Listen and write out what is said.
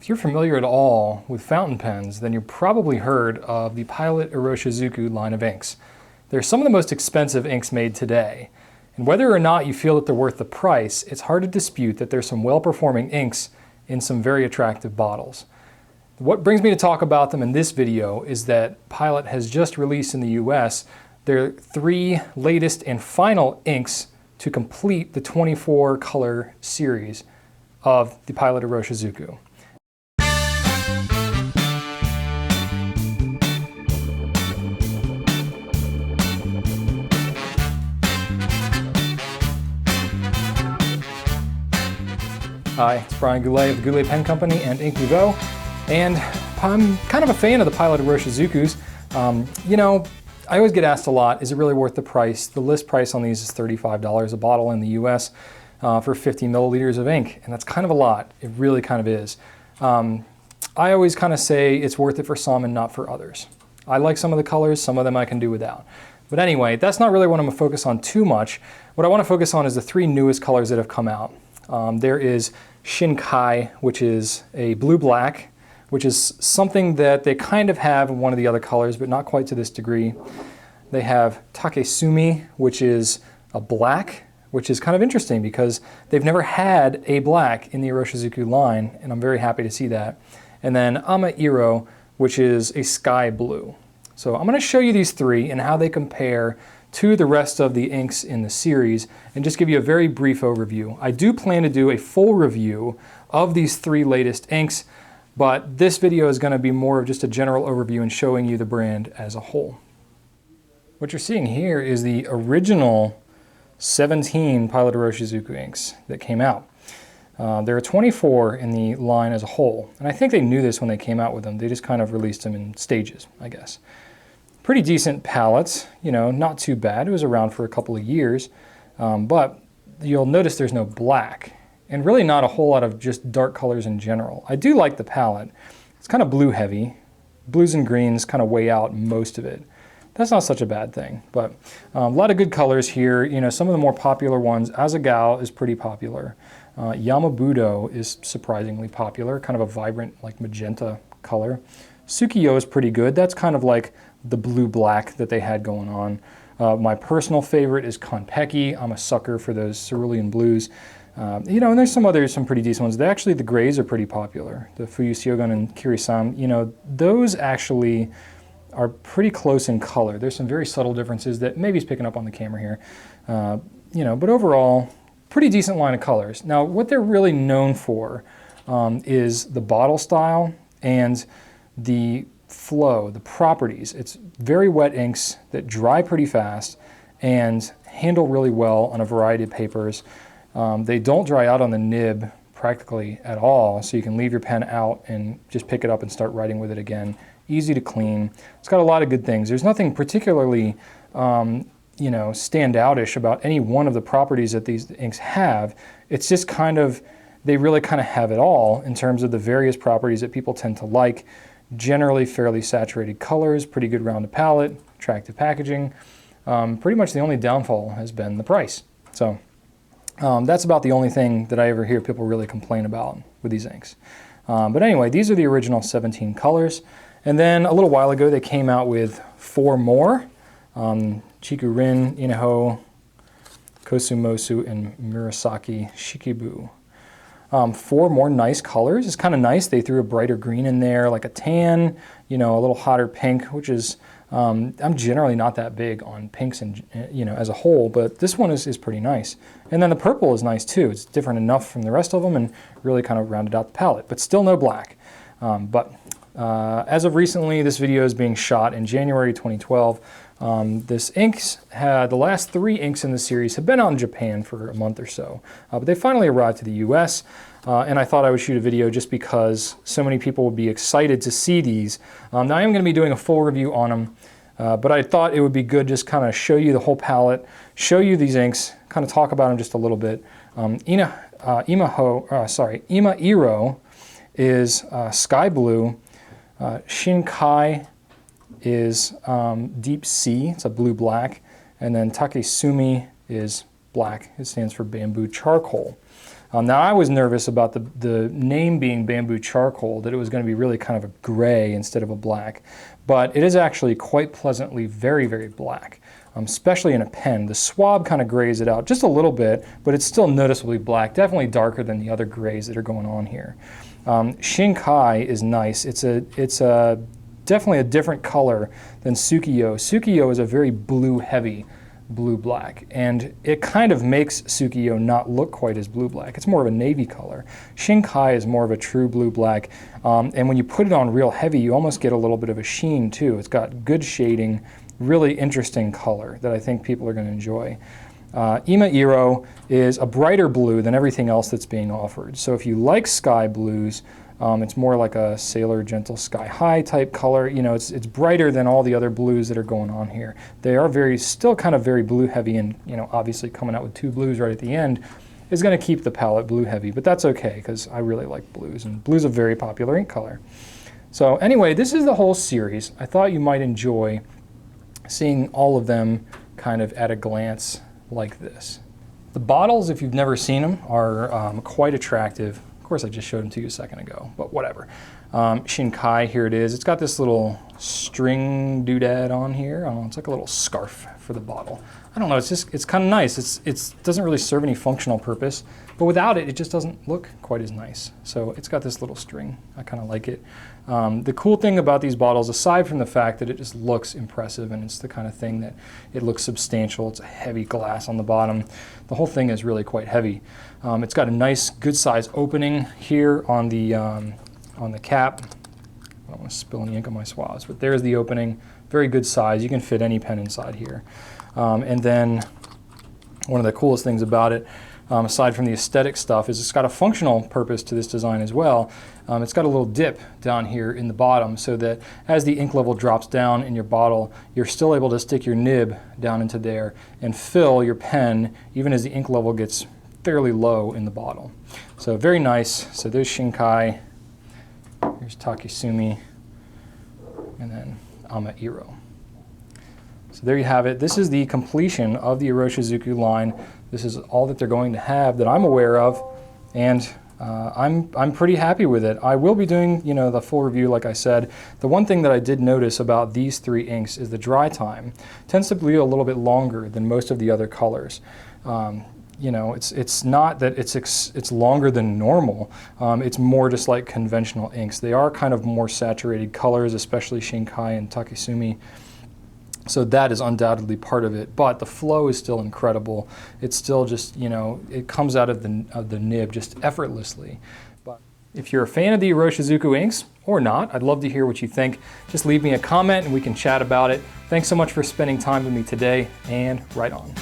If you're familiar at all with fountain pens, then you've probably heard of the Pilot Iroshizuku line of inks. They're some of the most expensive inks made today. And whether or not you feel that they're worth the price, it's hard to dispute that there's some well-performing inks in some very attractive bottles. What brings me to talk about them in this video is that Pilot has just released in the US their 3 latest and final inks to complete the 24 color series of the Pilot Iroshizuku. Hi, it's Brian Goulet of the Goulet Pen Company and Ink Nouveau, and I'm kind of a fan of the Pilot Iroshizukus. I always get asked a lot, is it really worth the price? The list price on these is $35 a bottle in the US for 50 milliliters of ink, and that's kind of a lot. It really kind of is. I always kind of say it's worth it for some and not for others. I like some of the colors, some of them I can do without. But anyway, that's not really what I'm going to focus on too much. What I want to focus on is the 3 newest colors that have come out. There is Shin-kai, which is a blue-black, which is something that they kind of have in one of the other colors, but not quite to this degree. They have Take-sumi, which is a black, which is kind of interesting because they've never had a black in the Iroshizuku line, and I'm very happy to see that. And then Ama-iro, which is a sky blue. So I'm going to show you these 3 and how they compare to the rest of the inks in the series and just give you a very brief overview. I do plan to do a full review of these 3 latest inks, but this video is going to be more of just a general overview and showing you the brand as a whole. What you're seeing here is the original 17 Pilot Iroshizuku inks that came out. There are 24 in the line as a whole, and I think they knew this when they came out with them. They just kind of released them in stages, I guess. Pretty decent palettes, not too bad. It was around for a couple of years, but you'll notice there's no black, and really not a whole lot of just dark colors in general. I do like the palette. It's kind of blue heavy. Blues and greens kind of weigh out most of it. That's not such a bad thing, but a lot of good colors here. Some of the more popular ones, Asa-gao is pretty popular. Yama-budo is surprisingly popular, kind of a vibrant like magenta color. Tsuki-yo is pretty good. That's kind of like the blue-black that they had going on. My personal favorite is Kon-peki. I'm a sucker for those cerulean blues. And there's some pretty decent ones. The grays are pretty popular. The Fuyu-syogun and Kiri-same, those actually are pretty close in color. There's some very subtle differences that maybe is picking up on the camera here. But overall, pretty decent line of colors. Now, what they're really known for is the bottle style and the flow, the properties. It's very wet inks that dry pretty fast and handle really well on a variety of papers. They don't dry out on the nib practically at all, so you can leave your pen out and just pick it up and start writing with it again. Easy to clean. It's got a lot of good things. There's nothing particularly standoutish about any one of the properties that these inks have. It's just they really kind of have it all in terms of the various properties that people tend to like. Generally fairly saturated colors, pretty good rounded palette, attractive packaging. Pretty much the only downfall has been the price. So that's about the only thing that I ever hear people really complain about with these inks. But anyway, these are the original 17 colors. And then a little while ago, they came out with 4 more. Chiku-rin, Kosumosu, and Murasaki-shikibu. 4 more nice colors. It's kind of nice. They threw a brighter green in there, like a tan, a little hotter pink, which is, I'm generally not that big on pinks and as a whole, but this one is pretty nice. And then the purple is nice too. It's different enough from the rest of them and really kind of rounded out the palette, but still no black. As of recently, this video is being shot in January 2012. The last 3 inks in the series have been out in Japan for a month or so, but they finally arrived to the US, and I thought I would shoot a video just because so many people would be excited to see these. Now I am going to be doing a full review on them, but I thought it would be good just kind of show you the whole palette, show you these inks, kind of talk about them just a little bit. Ama-iro is sky blue. Shin-kai is deep sea, it's a blue-black, and then Take-sumi is black. It stands for bamboo charcoal. Now I was nervous about the name being bamboo charcoal, that it was going to be really kind of a gray instead of a black, but it is actually quite pleasantly very, very black, especially in a pen. The swab kind of grays it out just a little bit, but it's still noticeably black, definitely darker than the other grays that are going on here. Shin-kai is nice. It's definitely a different color than Tsuki-yo. Tsuki-yo is a very blue-heavy blue-black, and it kind of makes Tsuki-yo not look quite as blue-black. It's more of a navy color. Shin-kai is more of a true blue-black, and when you put it on real heavy, you almost get a little bit of a sheen too. It's got good shading, really interesting color that I think people are going to enjoy. Ama-iro is a brighter blue than everything else that's being offered. So if you like sky blues, it's more like a Sailor Gentle Sky High type color. You know, it's brighter than all the other blues that are going on here. They are still kind of very blue heavy, and you know, obviously coming out with 2 blues right at the end is going to keep the palette blue heavy, but that's okay because I really like blues, and blue's a very popular ink color. So anyway, this is the whole series. I thought you might enjoy seeing all of them kind of at a glance like this. The bottles, if you've never seen them, are quite attractive. Of course, I just showed them to you a second ago, but whatever. Shinkai, here it is. It's got this little string doodad on here. I don't know, it's like a little scarf for the bottle. I don't know, it's kind of nice. It doesn't really serve any functional purpose, but without it, it just doesn't look quite as nice. So it's got this little string. I kind of like it. The cool thing about these bottles, aside from the fact that it just looks impressive and it's the kind of thing that it looks substantial, it's a heavy glass on the bottom, the whole thing is really quite heavy. It's got a nice, good size opening here on the cap. I don't want to spill any ink on my swabs, but there's the opening. Very good size. You can fit any pen inside here. And then one of the coolest things about it, aside from the aesthetic stuff, is it's got a functional purpose to this design as well. It's got a little dip down here in the bottom so that as the ink level drops down in your bottle, you're still able to stick your nib down into there and fill your pen even as the ink level gets fairly low in the bottle. So very nice. So there's Shinkai, here's Take-sumi, and then Ama-iro. So there you have it. This is the completion of the Iroshizuku line. This is all that they're going to have that I'm aware of, and I'm pretty happy with it. I will be doing, you know, the full review, like I said. The one thing that I did notice about these 3 inks is the dry time tends to be a little bit longer than most of the other colors. You know, it's not that it's longer than normal. It's more just like conventional inks. They are kind of more saturated colors, especially Shinkai and Take-sumi. So that is undoubtedly part of it, but the flow is still incredible. It's still just, you know, it comes out of the nib just effortlessly. But if you're a fan of the Iroshizuku inks, or not, I'd love to hear what you think. Just leave me a comment and we can chat about it. Thanks so much for spending time with me today, and right on.